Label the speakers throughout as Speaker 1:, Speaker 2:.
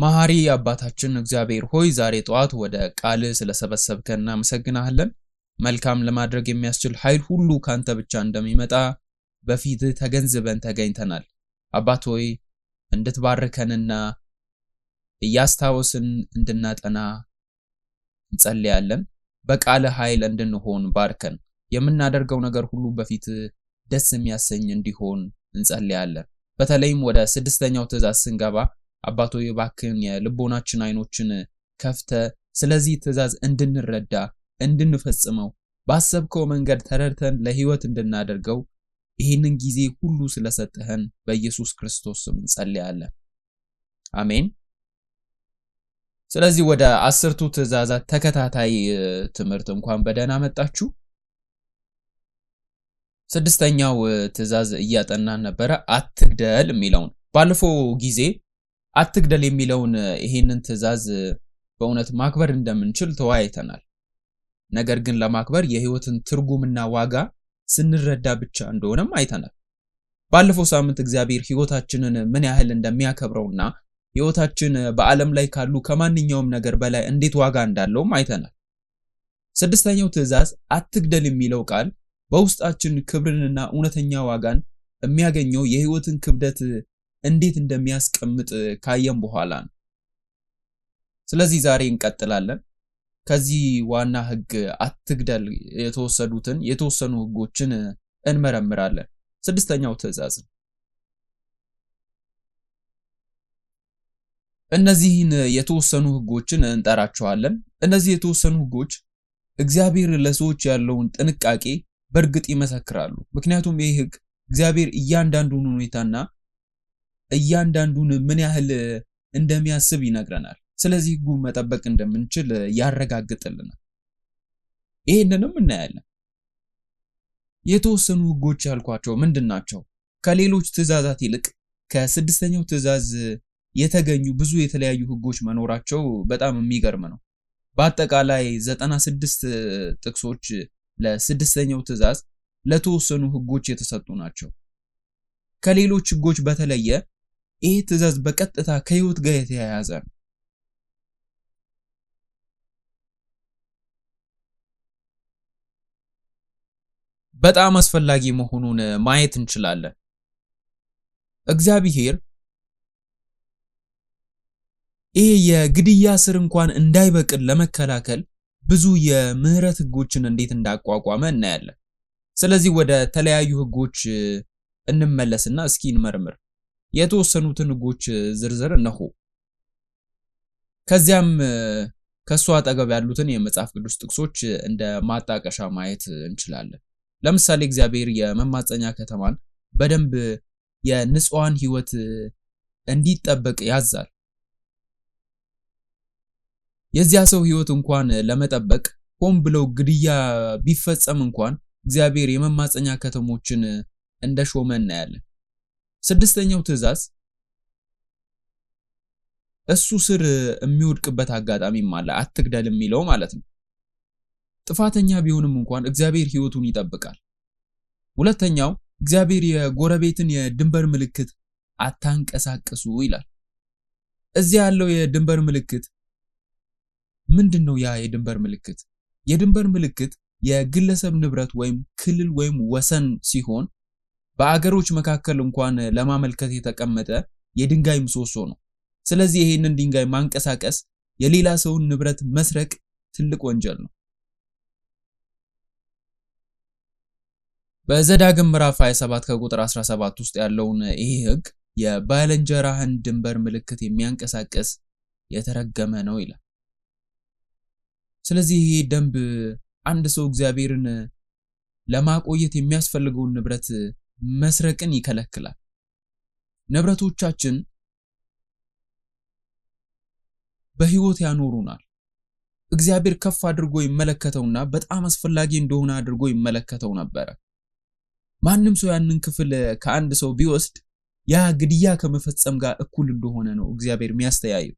Speaker 1: መሐሪ አባታችን እግዚአብሔር ሆይ ዛሬ ጠዋት ወደ ቃል ስለሰበሰብከን እናመሰግናለን። መልካም ለማድረግ የሚያስችል ኃይል ሁሉ ካንተ ብቻ እንደሚመጣ በፊት ተገንዝበን ተገኝተናል። አባት ሆይ እንድትባርከንና እያስታወስን እንድናጠና እንጸልያለን። በቃል ኃይል እንድንሆን ባርከን። የምናደርገው ነገር ሁሉ በፊት ደስ የሚያሰኝ እንዲሆን እንጸልያለን። በተለይም ወደ ስድስተኛው ትእዛዝ ስንገባ አባቶ የባክን የልቦናችን አይኖችን ከፍተ ስለዚህ ትእዛዝ እንድንረዳ እንድንፈጽመው ባሰብከው መንገድ ተረድተን ለህይወት እንድናደርገው ይህንን ጊዜ ሁሉ ስለሰጠህን በኢየሱስ ክርስቶስ ስም እንጸልያለን። አሜን። ስለዚህ ወደ 10ቱ ትእዛዛት ተከታታይ ትምህርት እንኳን በደህና መጣችሁ። ስድስተኛው ትእዛዝ እያጠናን ነበረ፣ አትግደል የሚለውን። ባለፈው ጊዜ አትግደል የሚለውን ይሄንን ትእዛዝ በእውነት ማክበር እንደምንችል ተወያይተናል። ነገር ግን ለማክበር የህይወትን ትርጉምና ዋጋ ስንረዳ ብቻ እንደሆነም አይተናል። ባለፈው ሳምንት እግዚአብሔር ህይወታችንን ምን ያህል እንደሚያከብረውና ህይወታችን በዓለም ላይ ካሉ ከማንኛውም ነገር በላይ እንዴት ዋጋ እንዳለውም አይተናል። ስድስተኛው ትእዛዝ አትግደል የሚለው ቃል በውስጣችን ክብርንና እውነተኛ ዋጋን የሚያገኘው የህይወትን ክብደት እንዴት እንደሚያስቀምጥ ካየም በኋላ ነው። ስለዚህ ዛሬ እንቀጥላለን። ከዚህ ዋና ህግ አትግደል የተወሰኑ ህጎችን እንመረምራለን። ስድስተኛው ትእዛዝ እነዚህን የተወሰኑ ህጎችን እንጠራቸዋለን። እነዚህ የተወሰኑ ህጎች እግዚአብሔር ለሰዎች ያለውን ጥንቃቄ በእርግጥ ይመሰክራሉ። ምክንያቱም ይህ ህግ እግዚአብሔር እያንዳንዱን ሁኔታና እያንዳንዱን ምን ያህል እንደሚያስብ ይነግረናል። ስለዚህ ህጉን መጠበቅ እንደምንችል ያረጋግጥልናል። ይሄንንም እናያለን። የተወሰኑ ህጎች ያልኳቸው ምንድናቸው? ከሌሎች ትእዛዛት ይልቅ ከስድስተኛው ትእዛዝ የተገኙ ብዙ የተለያዩ ህጎች መኖራቸው በጣም የሚገርም ነው። በአጠቃላይ 96 ጥቅሶች ለስድስተኛው ትእዛዝ ለተወሰኑ ህጎች የተሰጡ ናቸው። ከሌሎች ህጎች በተለየ ይህ ትእዛዝ በቀጥታ ከህይወት ጋር የተያያዘ ነው። በጣም አስፈላጊ መሆኑን ማየት እንችላለን። እግዚአብሔር ይህ የግድያ ስር እንኳን እንዳይበቅል ለመከላከል ብዙ የምህረት ህጎችን እንዴት እንዳቋቋመ እናያለን። ስለዚህ ወደ ተለያዩ ህጎች እንመለስና እስኪ እንመርምር። የተወሰኑትን ህጎች ዝርዝር እነሆ። ከዚያም ከሷ አጠገብ ያሉትን የመጽሐፍ ቅዱስ ጥቅሶች እንደ ማጣቀሻ ማየት እንችላለን። ለምሳሌ እግዚአብሔር የመማፀኛ ከተማን በደንብ የንጹሃን ህይወት እንዲጠበቅ ያዛል። የዚያ ሰው ህይወት እንኳን ለመጠበቅ ሆን ብለው ግድያ ቢፈጸም እንኳን እግዚአብሔር የመማፀኛ ከተሞችን እንደሾመ እናያለን። ስድስተኛው ትእዛዝ እሱ ስር የሚወድቅበት አጋጣሚም አለ፣ አትግደል የሚለው ማለት ነው። ጥፋተኛ ቢሆንም እንኳን እግዚአብሔር ህይወቱን ይጠብቃል። ሁለተኛው እግዚአብሔር የጎረቤትን የድንበር ምልክት አታንቀሳቅሱ ይላል። እዚያ ያለው የድንበር ምልክት ምንድነው? ያ የድንበር ምልክት የድንበር ምልክት የግለሰብ ንብረት ወይም ክልል ወይም ወሰን ሲሆን በአገሮች መካከል እንኳን ለማመልከት የተቀመጠ የድንጋይ ምሰሶ ነው። ስለዚህ ይሄንን ድንጋይ ማንቀሳቀስ የሌላ ሰውን ንብረት መስረቅ ትልቅ ወንጀል ነው። በዘዳግም ምዕራፍ 27 ከቁጥር 17 ውስጥ ያለውን ይሄ ህግ የባልንጀራህን ድንበር ምልክት የሚያንቀሳቅስ የተረገመ ነው ይላል። ስለዚህ ይሄ ደንብ አንድ ሰው እግዚአብሔርን ለማቆየት የሚያስፈልገውን ንብረት መስረቅን ይከለክላል። ንብረቶቻችን በህይወት ያኖሩናል። እግዚአብሔር ከፍ አድርጎ ይመለከተውና በጣም አስፈላጊ እንደሆነ አድርጎ ይመለከተው ነበር። ማንም ሰው ያንን ክፍል ከአንድ ሰው ቢወስድ ያ ግድያ ከመፈጸም ጋር እኩል እንደሆነ ነው እግዚአብሔር የሚያስተያየው።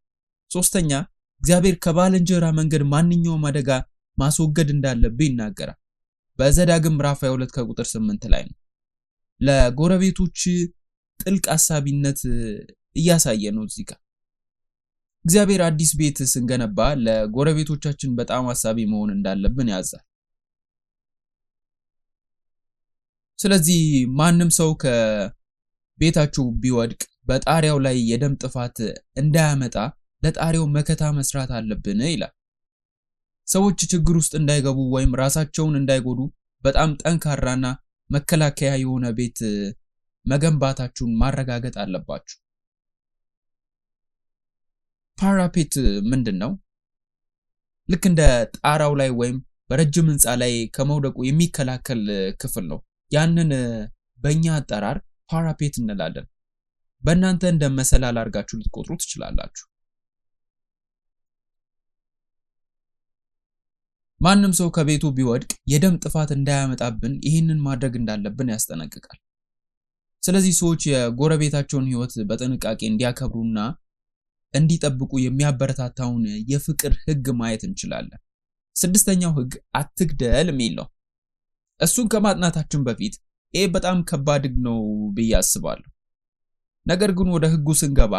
Speaker 1: ሶስተኛ እግዚአብሔር ከባልንጀራ መንገድ ማንኛውም አደጋ ማስወገድ እንዳለበት ይናገራል። በዘዳግም ምዕራፍ 22 ከቁጥር 8 ላይ ነው። ለጎረቤቶች ጥልቅ አሳቢነት እያሳየ ነው እዚህ ጋር። እግዚአብሔር አዲስ ቤት ስንገነባ ለጎረቤቶቻችን በጣም አሳቢ መሆን እንዳለብን ያዛል። ስለዚህ ማንም ሰው ከቤታችሁ ቢወድቅ በጣሪያው ላይ የደም ጥፋት እንዳያመጣ ለጣሪያው መከታ መስራት አለብን ይላል። ሰዎች ችግር ውስጥ እንዳይገቡ ወይም ራሳቸውን እንዳይጎዱ በጣም ጠንካራና መከላከያ የሆነ ቤት መገንባታችሁን ማረጋገጥ አለባችሁ። ፓራፔት ምንድነው? ልክ እንደ ጣራው ላይ ወይም በረጅም ህንፃ ላይ ከመውደቁ የሚከላከል ክፍል ነው። ያንን በእኛ አጠራር ፓራፔት እንላለን። በእናንተ እንደ መሰላል አድርጋችሁ ልትቆጥሩ ትችላላችሁ። ማንም ሰው ከቤቱ ቢወድቅ የደም ጥፋት እንዳያመጣብን ይህንን ማድረግ እንዳለብን ያስጠነቅቃል። ስለዚህ ሰዎች የጎረቤታቸውን ህይወት በጥንቃቄ እንዲያከብሩና እንዲጠብቁ የሚያበረታታውን የፍቅር ህግ ማየት እንችላለን። ስድስተኛው ህግ አትግደል የሚል ነው። እሱን ከማጥናታችን በፊት ይሄ በጣም ከባድ ህግ ነው ብዬ አስባለሁ። ነገር ግን ወደ ህጉ ስንገባ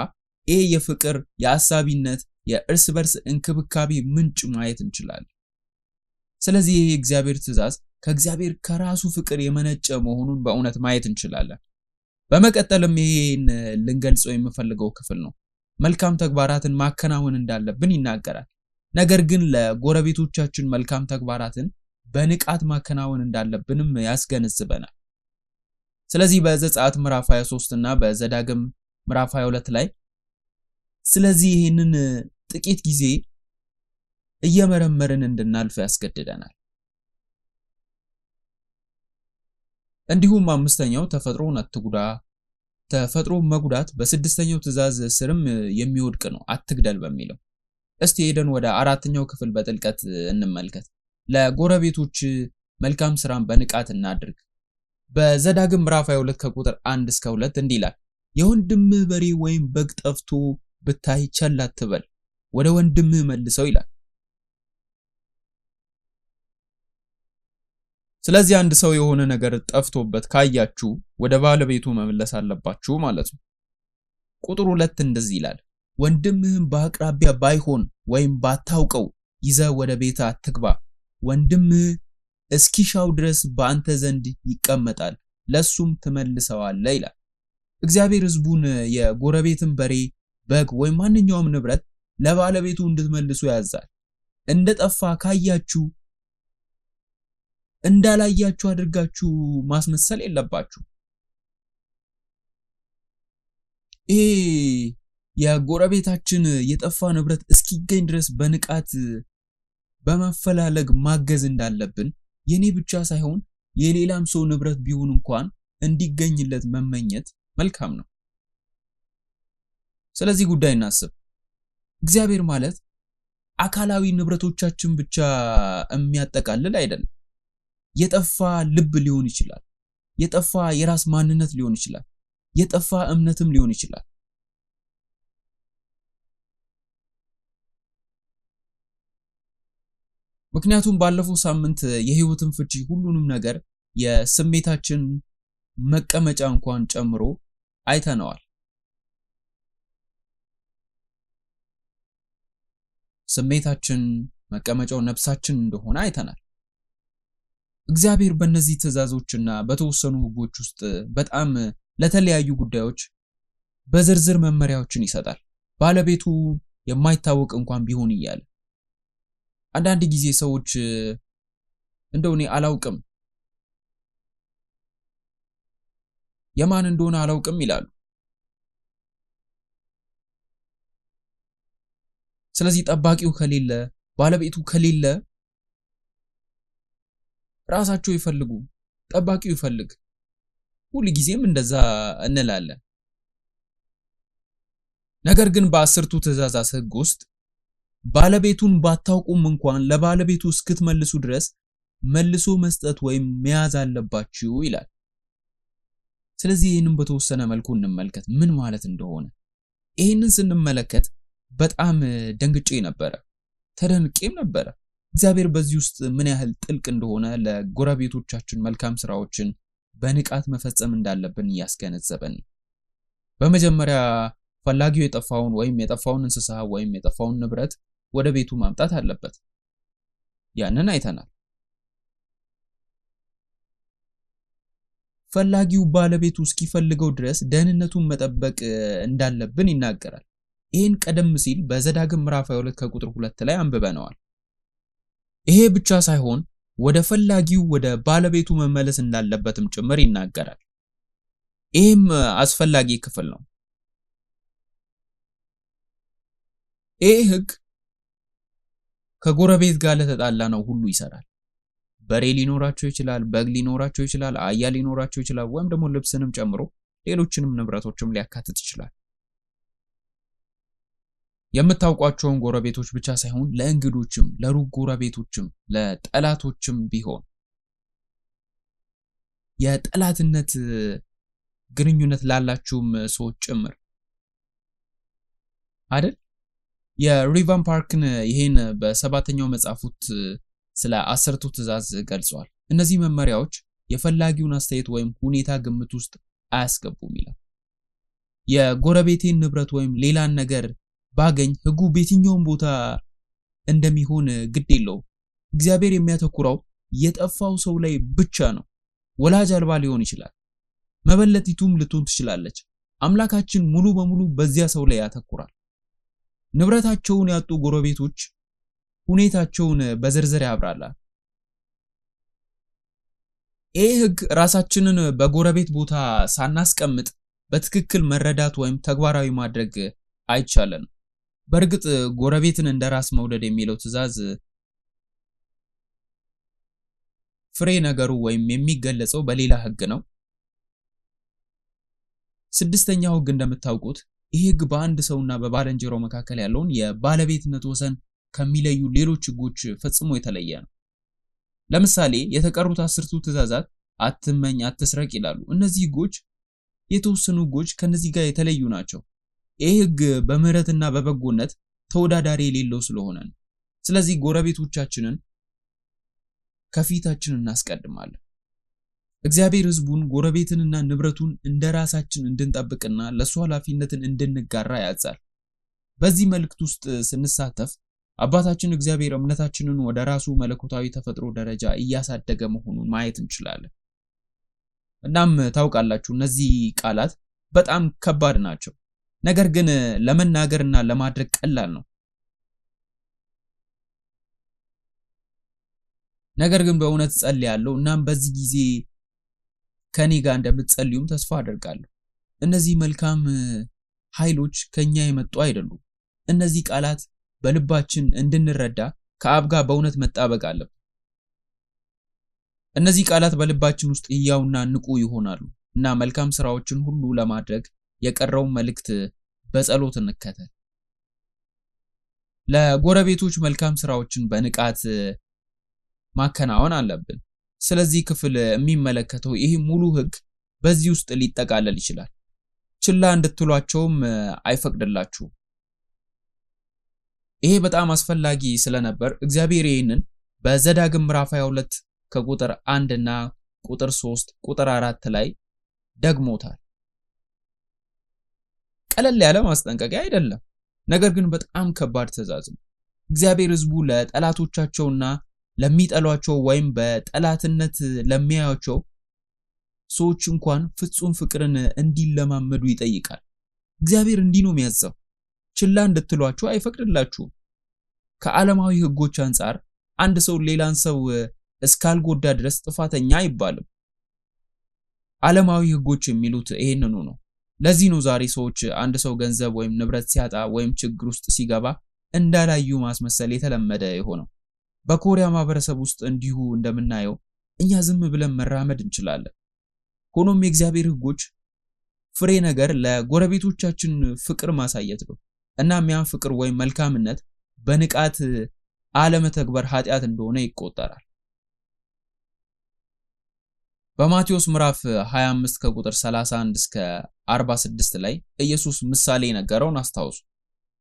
Speaker 1: ይሄ የፍቅር፣ የአሳቢነት፣ የእርስ በርስ እንክብካቤ ምንጭ ማየት እንችላለን። ስለዚህ ይሄ የእግዚአብሔር ትእዛዝ ከእግዚአብሔር ከራሱ ፍቅር የመነጨ መሆኑን በእውነት ማየት እንችላለን። በመቀጠልም ይሄን ልንገልጸው የምፈልገው ክፍል ነው። መልካም ተግባራትን ማከናወን እንዳለብን ይናገራል። ነገር ግን ለጎረቤቶቻችን መልካም ተግባራትን በንቃት ማከናወን እንዳለብንም ያስገነዝበናል። ስለዚህ በዘጸአት ምዕራፍ 23 እና በዘዳግም ምዕራፍ 22 ላይ ስለዚህ ይህንን ጥቂት ጊዜ እየመረመርን እንድናልፍ ያስገድደናል። እንዲሁም አምስተኛው ተፈጥሮን አትጉዳ። ተፈጥሮ መጉዳት በስድስተኛው ትእዛዝ ስርም የሚወድቅ ነው፣ አትግደል በሚለው። እስቲ ሄደን ወደ አራተኛው ክፍል በጥልቀት እንመልከት። ለጎረቤቶች መልካም ስራን በንቃት እናድርግ። በዘዳግም ምዕራፍ 22 ከቁጥር 1 እስከ 2 እንዲህ ይላል፣ የወንድምህ በሬ ወይም በግ ጠፍቶ ብታይ ቸል አትበል፣ ወደ ወንድምህ መልሰው ይላል። ስለዚህ አንድ ሰው የሆነ ነገር ጠፍቶበት ካያችሁ ወደ ባለቤቱ መመለስ አለባችሁ ማለት ነው። ቁጥር 2 እንደዚህ ይላል፣ ወንድምህም በአቅራቢያ ባይሆን ወይም ባታውቀው ይዘህ ወደ ቤት አትግባ፣ ወንድምህ እስኪሻው ድረስ በአንተ ዘንድ ይቀመጣል፣ ለሱም ትመልሰዋለህ ይላል። እግዚአብሔር ሕዝቡን የጎረቤትን በሬ፣ በግ ወይም ማንኛውም ንብረት ለባለቤቱ እንድትመልሱ ያዛል። እንደጠፋ ካያችሁ እንዳላያችሁ አድርጋችሁ ማስመሰል የለባችሁ። ይሄ የጎረቤታችን የጠፋ ንብረት እስኪገኝ ድረስ በንቃት በመፈላለግ ማገዝ እንዳለብን የኔ ብቻ ሳይሆን የሌላም ሰው ንብረት ቢሆን እንኳን እንዲገኝለት መመኘት መልካም ነው። ስለዚህ ጉዳይ እናስብ። እግዚአብሔር ማለት አካላዊ ንብረቶቻችን ብቻ የሚያጠቃልል አይደለም። የጠፋ ልብ ሊሆን ይችላል፣ የጠፋ የራስ ማንነት ሊሆን ይችላል፣ የጠፋ እምነትም ሊሆን ይችላል። ምክንያቱም ባለፈው ሳምንት የህይወትን ፍቺ ሁሉንም ነገር የስሜታችን መቀመጫ እንኳን ጨምሮ አይተነዋል። ስሜታችን መቀመጫው ነፍሳችን እንደሆነ አይተናል። እግዚአብሔር በእነዚህ ትእዛዞችና በተወሰኑ ህጎች ውስጥ በጣም ለተለያዩ ጉዳዮች በዝርዝር መመሪያዎችን ይሰጣል። ባለቤቱ የማይታወቅ እንኳን ቢሆን እያለ አንዳንድ ጊዜ ሰዎች እንደው እኔ አላውቅም፣ የማን እንደሆነ አላውቅም ይላሉ። ስለዚህ ጠባቂው ከሌለ፣ ባለቤቱ ከሌለ ራሳቸው ይፈልጉ፣ ጠባቂው ይፈልግ። ሁሉ ጊዜም እንደዛ እንላለን። ነገር ግን በአስርቱ ትእዛዛት ህግ ውስጥ ባለቤቱን ባታውቁም እንኳን ለባለቤቱ እስክትመልሱ ድረስ መልሶ መስጠት ወይም መያዝ አለባችሁ ይላል። ስለዚህ ይህንን በተወሰነ መልኩ እንመልከት ምን ማለት እንደሆነ። ይህንን ስንመለከት በጣም ደንግጬ ነበረ፣ ተደንቄም ነበረ። እግዚአብሔር በዚህ ውስጥ ምን ያህል ጥልቅ እንደሆነ ለጎረቤቶቻችን መልካም ስራዎችን በንቃት መፈጸም እንዳለብን እያስገነዘበን። በመጀመሪያ ፈላጊው የጠፋውን ወይም የጠፋውን እንስሳ ወይም የጠፋውን ንብረት ወደ ቤቱ ማምጣት አለበት። ያንን አይተናል። ፈላጊው ባለቤቱ እስኪፈልገው ድረስ ደህንነቱን መጠበቅ እንዳለብን ይናገራል። ይህን ቀደም ሲል በዘዳግም ምዕራፍ 22 ከቁጥር 2 ላይ አንብበነዋል። ይሄ ብቻ ሳይሆን ወደ ፈላጊው ወደ ባለቤቱ መመለስ እንዳለበትም ጭምር ይናገራል። ይህም አስፈላጊ ክፍል ነው። ይህ ሕግ ከጎረቤት ጋር ለተጣላ ነው ሁሉ ይሰራል። በሬ ሊኖራቸው ይችላል፣ በግ ሊኖራቸው ይችላል፣ አህያ ሊኖራቸው ይችላል፣ ወይም ደግሞ ልብስንም ጨምሮ ሌሎችንም ንብረቶችም ሊያካትት ይችላል። የምታውቋቸውን ጎረቤቶች ብቻ ሳይሆን ለእንግዶችም፣ ለሩቅ ጎረቤቶችም፣ ለጠላቶችም ቢሆን የጠላትነት ግንኙነት ላላችሁም ሰዎች ጭምር አይደል? የሪቫን ፓርክን ይሄን በሰባተኛው መጽሐፉት ስለ 10ቱ ትእዛዝ ገልጿል። እነዚህ መመሪያዎች የፈላጊውን አስተያየት ወይም ሁኔታ ግምት ውስጥ አያስገቡም ይላል። የጎረቤቴን ንብረት ወይም ሌላን ነገር ባገኝ ሕጉ በየትኛውም ቦታ እንደሚሆን ግድ የለውም። እግዚአብሔር የሚያተኩረው የጠፋው ሰው ላይ ብቻ ነው። ወላጅ አልባ ሊሆን ይችላል፣ መበለቲቱም ልትሆን ትችላለች። አምላካችን ሙሉ በሙሉ በዚያ ሰው ላይ ያተኩራል። ንብረታቸውን ያጡ ጎረቤቶች ሁኔታቸውን በዝርዝር ያብራራል። ይህ ሕግ ራሳችንን በጎረቤት ቦታ ሳናስቀምጥ በትክክል መረዳት ወይም ተግባራዊ ማድረግ አይቻልም። በእርግጥ ጎረቤትን እንደ ራስ መውደድ የሚለው ትእዛዝ ፍሬ ነገሩ ወይም የሚገለጸው በሌላ ሕግ ነው። ስድስተኛው ሕግ እንደምታውቁት ይህ ሕግ በአንድ ሰውና በባልንጀራው መካከል ያለውን የባለቤትነት ወሰን ከሚለዩ ሌሎች ሕጎች ፈጽሞ የተለየ ነው። ለምሳሌ የተቀሩት 10ቱ ትእዛዛት አትመኝ፣ አትስረቅ ይላሉ። እነዚህ ሕጎች የተወሰኑ ሕጎች ከነዚህ ጋር የተለዩ ናቸው። ይህ ሕግ በምህረትና በበጎነት ተወዳዳሪ የሌለው ስለሆነ ነው። ስለዚህ ጎረቤቶቻችንን ከፊታችን እናስቀድማለን። እግዚአብሔር ሕዝቡን ጎረቤትንና ንብረቱን እንደራሳችን እንድንጠብቅና ለሱ ኃላፊነትን እንድንጋራ ያዛል። በዚህ መልእክት ውስጥ ስንሳተፍ አባታችን እግዚአብሔር እምነታችንን ወደ ራሱ መለኮታዊ ተፈጥሮ ደረጃ እያሳደገ መሆኑን ማየት እንችላለን። እናም ታውቃላችሁ እነዚህ ቃላት በጣም ከባድ ናቸው፣ ነገር ግን ለመናገርና ለማድረግ ቀላል ነው። ነገር ግን በእውነት ጸልያለሁ። እናም በዚህ ጊዜ ከኔ ጋር እንደምትጸልዩም ተስፋ አደርጋለሁ። እነዚህ መልካም ኃይሎች ከኛ የመጡ አይደሉም። እነዚህ ቃላት በልባችን እንድንረዳ ከአብ ጋር በእውነት መጣበቅ አለብን። እነዚህ ቃላት በልባችን ውስጥ ሕያውና ንቁ ይሆናሉ እና መልካም ስራዎችን ሁሉ ለማድረግ የቀረውን መልእክት በጸሎት እንከተል። ለጎረቤቶች መልካም ስራዎችን በንቃት ማከናወን አለብን። ስለዚህ ክፍል የሚመለከተው ይህ ሙሉ ሕግ በዚህ ውስጥ ሊጠቃለል ይችላል። ችላ እንድትሏቸውም አይፈቅድላችሁም። ይሄ በጣም አስፈላጊ ስለነበር እግዚአብሔር ይህንን በዘዳግም ምዕራፍ 22 ከቁጥር 1 እና ቁጥር 3 ቁጥር 4 ላይ ደግሞታል። ቀለል ያለ ማስጠንቀቂያ አይደለም፣ ነገር ግን በጣም ከባድ ትእዛዝ ነው። እግዚአብሔር ሕዝቡ ለጠላቶቻቸውና ለሚጠሏቸው ወይም በጠላትነት ለሚያዩቸው ሰዎች እንኳን ፍጹም ፍቅርን እንዲለማመዱ ይጠይቃል። እግዚአብሔር እንዲህ ነው የሚያዘው። ችላ እንድትሏቸው አይፈቅድላችሁም። ከዓለማዊ ሕጎች አንጻር አንድ ሰው ሌላን ሰው እስካልጎዳ ድረስ ጥፋተኛ አይባልም። ዓለማዊ ሕጎች የሚሉት ይሄንኑ ነው። ለዚህ ነው ዛሬ ሰዎች አንድ ሰው ገንዘብ ወይም ንብረት ሲያጣ ወይም ችግር ውስጥ ሲገባ እንዳላዩ ማስመሰል የተለመደ የሆነው። በኮሪያ ማህበረሰብ ውስጥ እንዲሁ እንደምናየው እኛ ዝም ብለን መራመድ እንችላለን። ሆኖም የእግዚአብሔር ሕጎች ፍሬ ነገር ለጎረቤቶቻችን ፍቅር ማሳየት ነው። እናም ያን ፍቅር ወይም መልካምነት በንቃት አለመተግበር ኃጢአት እንደሆነ ይቆጠራል። በማቴዎስ ምዕራፍ 25 ከቁጥር 31 እስከ 46 ላይ ኢየሱስ ምሳሌ የነገረውን አስታውሱ።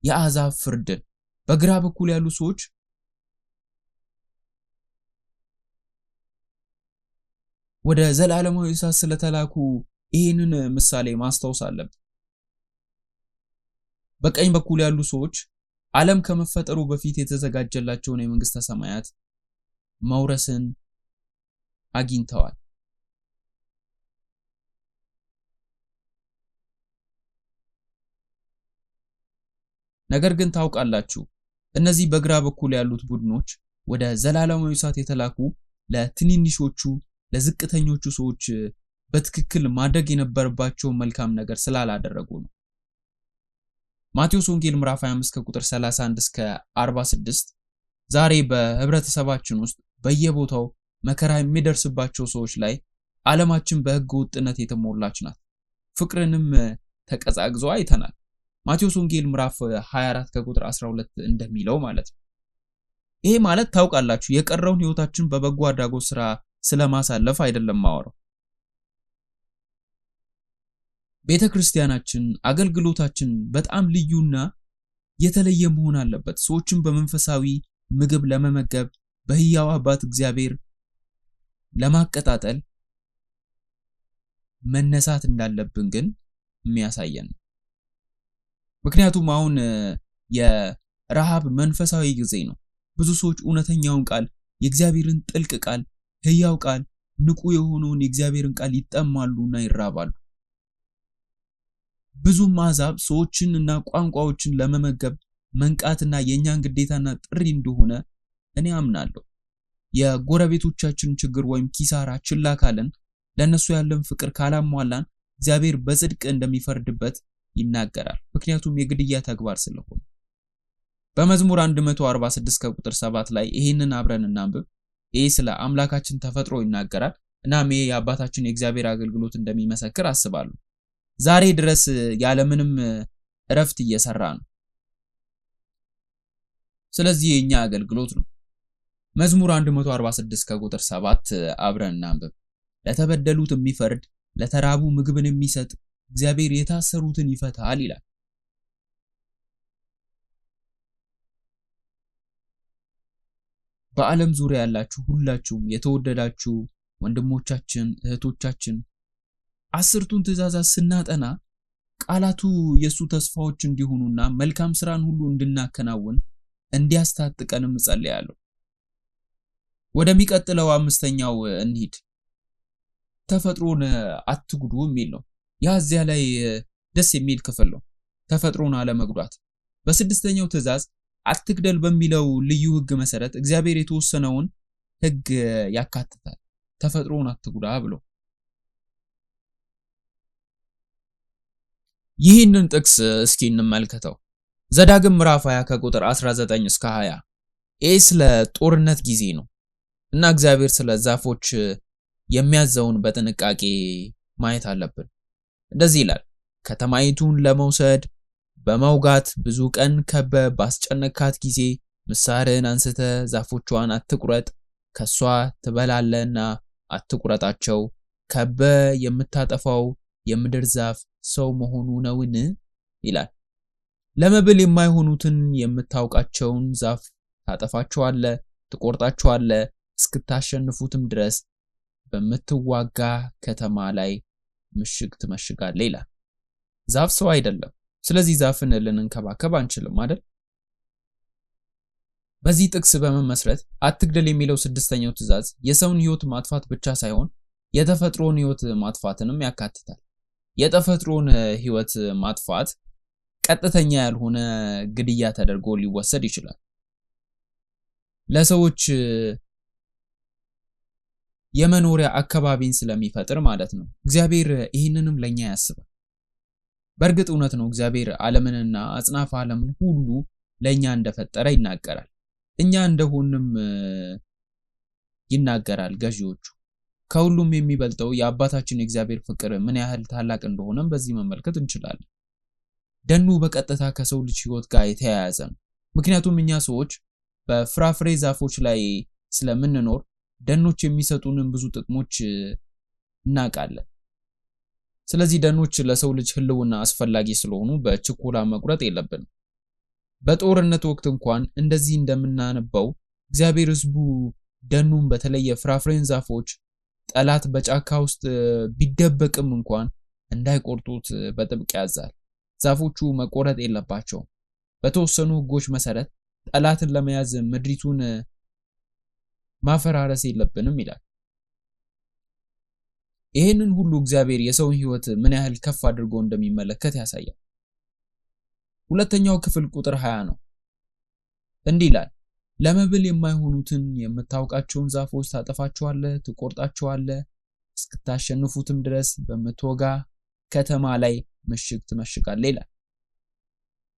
Speaker 1: የአሕዛብ ፍርድን በግራ በኩል ያሉ ሰዎች ወደ ዘላለማዊ እሳት ስለተላኩ ይህንን ምሳሌ ማስታወስ አለብን። በቀኝ በኩል ያሉ ሰዎች ዓለም ከመፈጠሩ በፊት የተዘጋጀላቸውን የመንግስተ ሰማያት መውረስን አግኝተዋል። ነገር ግን ታውቃላችሁ እነዚህ በግራ በኩል ያሉት ቡድኖች ወደ ዘላለማዊ እሳት የተላኩ ለትንንሾቹ ለዝቅተኞቹ ሰዎች በትክክል ማድረግ የነበረባቸው መልካም ነገር ስላላደረጉ ነው። ማቴዎስ ወንጌል ምዕራፍ 25 ከቁጥር 31 እስከ 46 ዛሬ በህብረተሰባችን ውስጥ በየቦታው መከራ የሚደርስባቸው ሰዎች ላይ ዓለማችን በህገ ወጥነት የተሞላች ናት። ፍቅርንም ተቀዛቅዞ አይተናል። ማቴዎስ ወንጌል ምዕራፍ 24 ከቁጥር 12 እንደሚለው ማለት ነው። ይሄ ማለት ታውቃላችሁ የቀረውን ህይወታችን በበጎ አድራጎት ስራ ስለማሳለፍ አይደለም ማወራው። ቤተክርስቲያናችን አገልግሎታችን በጣም ልዩና የተለየ መሆን አለበት። ሰዎችን በመንፈሳዊ ምግብ ለመመገብ በህያው አባት እግዚአብሔር ለማቀጣጠል መነሳት እንዳለብን ግን የሚያሳየን። ምክንያቱም አሁን የረሃብ መንፈሳዊ ጊዜ ነው። ብዙ ሰዎች እውነተኛውን ቃል የእግዚአብሔርን ጥልቅ ቃል ህያው ቃል ንቁ የሆነውን የእግዚአብሔርን ቃል ይጠማሉና ይራባሉ። ብዙ አሕዛብ ሰዎችን እና ቋንቋዎችን ለመመገብ መንቃትና የኛን ግዴታና ጥሪ እንደሆነ እኔ አምናለሁ። የጎረቤቶቻችን ችግር ወይም ኪሳራ ችላ ካለን ለነሱ ያለን ፍቅር ካላሟላን እግዚአብሔር በጽድቅ እንደሚፈርድበት ይናገራል። ምክንያቱም የግድያ ተግባር ስለሆነ። በመዝሙር 146 ከቁጥር 7 ላይ ይሄንን አብረን እናንብብ። ይሄ ስለ አምላካችን ተፈጥሮ ይናገራል እና የአባታችን የእግዚአብሔር አገልግሎት እንደሚመሰክር አስባለሁ። ዛሬ ድረስ ያለምንም እረፍት እየሰራ ነው። ስለዚህ የኛ አገልግሎት ነው። መዝሙር 146 ከቁጥር 7 አብረን እናንብብ። ለተበደሉት የሚፈርድ ለተራቡ ምግብን የሚሰጥ እግዚአብሔር የታሰሩትን ይፈታል ይላል። በዓለም ዙሪያ ያላችሁ ሁላችሁም የተወደዳችሁ ወንድሞቻችን እህቶቻችን 10ቱን ትእዛዛት ስናጠና ቃላቱ የሱ ተስፋዎች እንዲሆኑና መልካም ስራን ሁሉ እንድናከናውን እንዲያስታጥቀንም እጸልያለሁ። ወደሚቀጥለው አምስተኛው እንሂድ። ተፈጥሮን አትጉዱ የሚል ነው። ያ እዚያ ላይ ደስ የሚል ክፍል ነው። ተፈጥሮን አለመጉዳት። በስድስተኛው ትእዛዝ አትግደል በሚለው ልዩ ህግ መሰረት እግዚአብሔር የተወሰነውን ህግ ያካትታል። ተፈጥሮን አትጉዳ ብሎ ይህንን ጥቅስ እስኪ እንመልከተው። ዘዳግም ምዕራፍ 20 ከቁጥር 19 እስከ 20 ይህ ስለ ጦርነት ጊዜ ነው እና እግዚአብሔር ስለ ዛፎች የሚያዘውን በጥንቃቄ ማየት አለብን። እንደዚህ ይላል፣ ከተማይቱን ለመውሰድ በመውጋት ብዙ ቀን ከበ ባስጨነካት ጊዜ ምሳርህን አንስተ ዛፎቿን አትቁረጥ፣ ከሷ ትበላለና አትቁረጣቸው። ከበ የምታጠፋው የምድር ዛፍ ሰው መሆኑ ነውን ይላል። ለመብል የማይሆኑትን የምታውቃቸውን ዛፍ ታጠፋቸዋለ፣ ትቆርጣቸዋለ፣ እስክታሸንፉትም ድረስ በምትዋጋ ከተማ ላይ ምሽግ ትመሽጋለ ይላል። ዛፍ ሰው አይደለም። ስለዚህ ዛፍን ልንንከባከብ አንችልም አይደል? በዚህ ጥቅስ በመመስረት አትግደል የሚለው ስድስተኛው ትእዛዝ የሰውን ህይወት ማጥፋት ብቻ ሳይሆን የተፈጥሮን ህይወት ማጥፋትንም ያካትታል። የተፈጥሮን ህይወት ማጥፋት ቀጥተኛ ያልሆነ ግድያ ተደርጎ ሊወሰድ ይችላል። ለሰዎች የመኖሪያ አካባቢን ስለሚፈጥር ማለት ነው። እግዚአብሔር ይህንንም ለኛ ያስባል። በእርግጥ እውነት ነው። እግዚአብሔር ዓለምንና አጽናፈ ዓለምን ሁሉ ለኛ እንደፈጠረ ይናገራል። እኛ እንደሆንም ይናገራል። ገዢዎቹ ከሁሉም የሚበልጠው የአባታችን የእግዚአብሔር ፍቅር ምን ያህል ታላቅ እንደሆነም በዚህ መመልከት እንችላለን። ደኑ በቀጥታ ከሰው ልጅ ህይወት ጋር የተያያዘ ነው። ምክንያቱም እኛ ሰዎች በፍራፍሬ ዛፎች ላይ ስለምንኖር ደኖች የሚሰጡንን ብዙ ጥቅሞች እናውቃለን። ስለዚህ ደኖች ለሰው ልጅ ህልውና አስፈላጊ ስለሆኑ በችኮላ መቁረጥ የለብንም። በጦርነት ወቅት እንኳን እንደዚህ እንደምናነበው እግዚአብሔር ህዝቡ ደኑን በተለየ ፍራፍሬን ዛፎች ጠላት በጫካ ውስጥ ቢደበቅም እንኳን እንዳይቆርጡት በጥብቅ ያዛል። ዛፎቹ መቆረጥ የለባቸውም። በተወሰኑ ሕጎች መሰረት ጠላትን ለመያዝ ምድሪቱን ማፈራረስ የለብንም ይላል። ይህንን ሁሉ እግዚአብሔር የሰውን ሕይወት ምን ያህል ከፍ አድርጎ እንደሚመለከት ያሳያል። ሁለተኛው ክፍል ቁጥር 20 ነው። እንዲህ ይላል፣ ለመብል የማይሆኑትን የምታውቃቸውን ዛፎች ታጠፋቸዋለህ፣ ትቆርጣቸዋለህ፣ እስክታሸንፉትም ድረስ በምትወጋ ከተማ ላይ ምሽግ ትመሽጋለህ ይላል።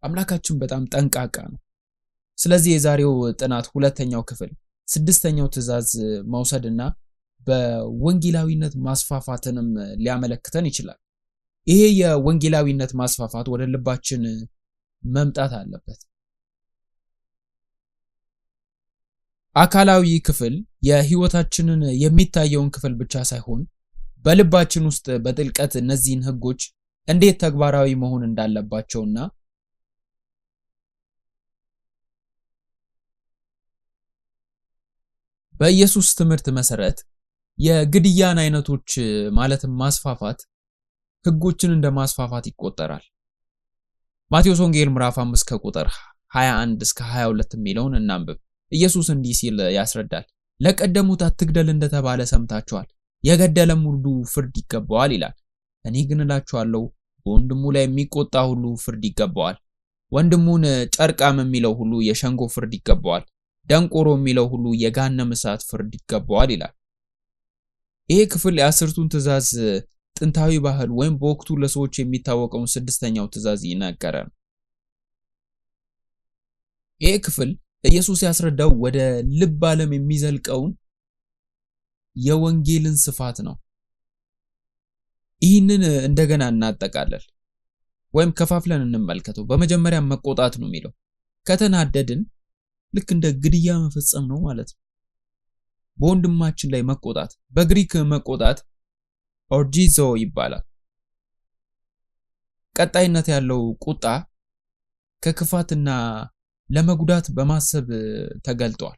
Speaker 1: አምላካችን በጣም ጠንቃቃ ነው። ስለዚህ የዛሬው ጥናት ሁለተኛው ክፍል ስድስተኛው ትእዛዝ መውሰድና በወንጌላዊነት ማስፋፋትንም ሊያመለክተን ይችላል። ይሄ የወንጌላዊነት ማስፋፋት ወደ ልባችን መምጣት አለበት። አካላዊ ክፍል የህይወታችንን የሚታየውን ክፍል ብቻ ሳይሆን በልባችን ውስጥ በጥልቀት እነዚህን ህጎች እንዴት ተግባራዊ መሆን እንዳለባቸውና በኢየሱስ ትምህርት መሰረት የግድያን አይነቶች ማለትም ማስፋፋት ህጎችን እንደ ማስፋፋት ይቆጠራል። ማቴዎስ ወንጌል ምዕራፍ 5 ከቁጥር 21 እስከ 22 የሚለውን እናንብብ። ኢየሱስ እንዲህ ሲል ያስረዳል። ለቀደሙት አትግደል እንደተባለ ሰምታችኋል፣ የገደለም ሁሉ ፍርድ ይገባዋል ይላል። እኔ ግን እላችኋለሁ በወንድሙ ላይ የሚቆጣ ሁሉ ፍርድ ይገባዋል። ወንድሙን ጨርቃም የሚለው ሁሉ የሸንጎ ፍርድ ይገባዋል። ደንቆሮ የሚለው ሁሉ የገሃነመ እሳት ፍርድ ይገባዋል ይላል። ይሄ ክፍል የአስርቱን ትእዛዝ ጥንታዊ ባህል ወይም በወቅቱ ለሰዎች የሚታወቀውን ስድስተኛው ትእዛዝ ይናገራል። ይሄ ክፍል ኢየሱስ ያስረዳው ወደ ልብ ዓለም የሚዘልቀውን የወንጌልን ስፋት ነው። ይህንን እንደገና እናጠቃለል ወይም ከፋፍለን እንመልከተው። በመጀመሪያ መቆጣት ነው የሚለው። ከተናደድን ልክ እንደ ግድያ መፈጸም ነው ማለት ነው። በወንድማችን ላይ መቆጣት፣ በግሪክ መቆጣት ኦርጂዞ ይባላል። ቀጣይነት ያለው ቁጣ ከክፋትና ለመጉዳት በማሰብ ተገልጧል።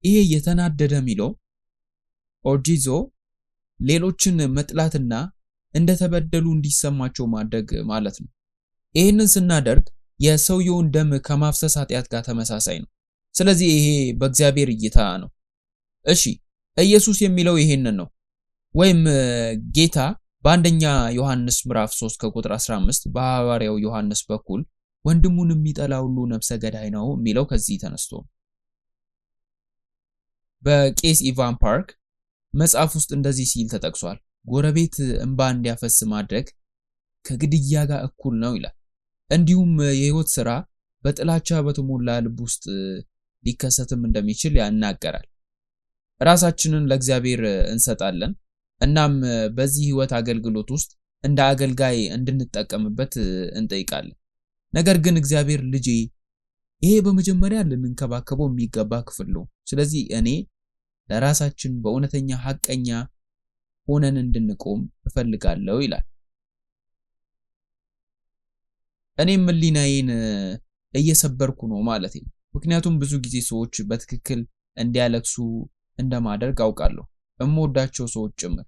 Speaker 1: ይሄ የተናደደ የሚለው ኦርጂዞ ሌሎችን መጥላትና እንደተበደሉ እንዲሰማቸው ማድረግ ማለት ነው። ይህንን ስናደርግ የሰውየውን ደም ከማፍሰስ ኃጢአት ጋር ተመሳሳይ ነው። ስለዚህ ይሄ በእግዚአብሔር እይታ ነው። እሺ ኢየሱስ የሚለው ይሄንን ነው። ወይም ጌታ በአንደኛ ዮሐንስ ምዕራፍ 3 ከቁጥር 15 በሐዋርያው ዮሐንስ በኩል ወንድሙን የሚጠላ ሁሉ ነፍሰ ገዳይ ነው የሚለው ከዚህ ተነስቶ በቄስ ኢቫን ፓርክ መጽሐፍ ውስጥ እንደዚህ ሲል ተጠቅሷል። ጎረቤት እንባ እንዲያፈስ ማድረግ ከግድያ ጋር እኩል ነው ይላል። እንዲሁም የህይወት ሥራ በጥላቻ በተሞላ ልብ ውስጥ ሊከሰትም እንደሚችል ያናገራል። ራሳችንን ለእግዚአብሔር እንሰጣለን። እናም በዚህ ህይወት አገልግሎት ውስጥ እንደ አገልጋይ እንድንጠቀምበት እንጠይቃለን። ነገር ግን እግዚአብሔር ልጄ ይሄ በመጀመሪያ ልንከባከበው የሚገባ ክፍል ነው። ስለዚህ እኔ ለራሳችን በእውነተኛ ሐቀኛ ሆነን እንድንቆም እፈልጋለሁ ይላል። እኔም ሕሊናዬን እየሰበርኩ ነው ማለት ነው። ምክንያቱም ብዙ ጊዜ ሰዎች በትክክል እንዲያለቅሱ እንደማደርግ አውቃለሁ፣ እምወዳቸው ሰዎች ጭምር።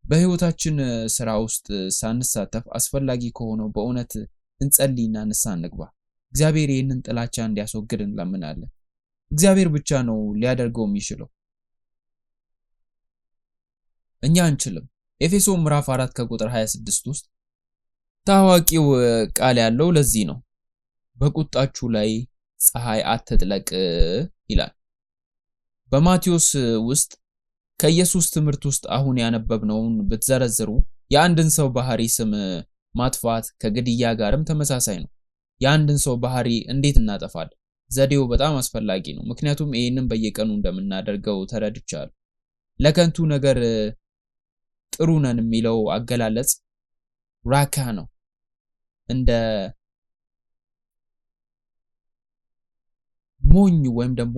Speaker 1: በህይወታችን ስራ ውስጥ ሳንሳተፍ አስፈላጊ ከሆነው በእውነት እንጸልይና ንስሐ እንግባ። እግዚአብሔር ይህንን ጥላቻ እንዲያስወግድ እንለምናለን። እግዚአብሔር ብቻ ነው ሊያደርገው የሚችለው፣ እኛ አንችልም። ኤፌሶን ምዕራፍ 4 ከቁጥር 26 ውስጥ ታዋቂው ቃል ያለው ለዚህ ነው። በቁጣችሁ ላይ ፀሐይ አትጥለቅ ይላል። በማቴዎስ ውስጥ ከኢየሱስ ትምህርት ውስጥ አሁን ያነበብነውን ብትዘረዝሩ የአንድን ሰው ባህሪ ስም ማጥፋት ከግድያ ጋርም ተመሳሳይ ነው። የአንድን ሰው ባህሪ እንዴት እናጠፋለን? ዘዴው በጣም አስፈላጊ ነው። ምክንያቱም ይህንን በየቀኑ እንደምናደርገው ተረድቻለሁ። ለከንቱ ነገር ጥሩ ነን የሚለው አገላለጽ ራካ ነው። እንደ ሞኝ ወይም ደግሞ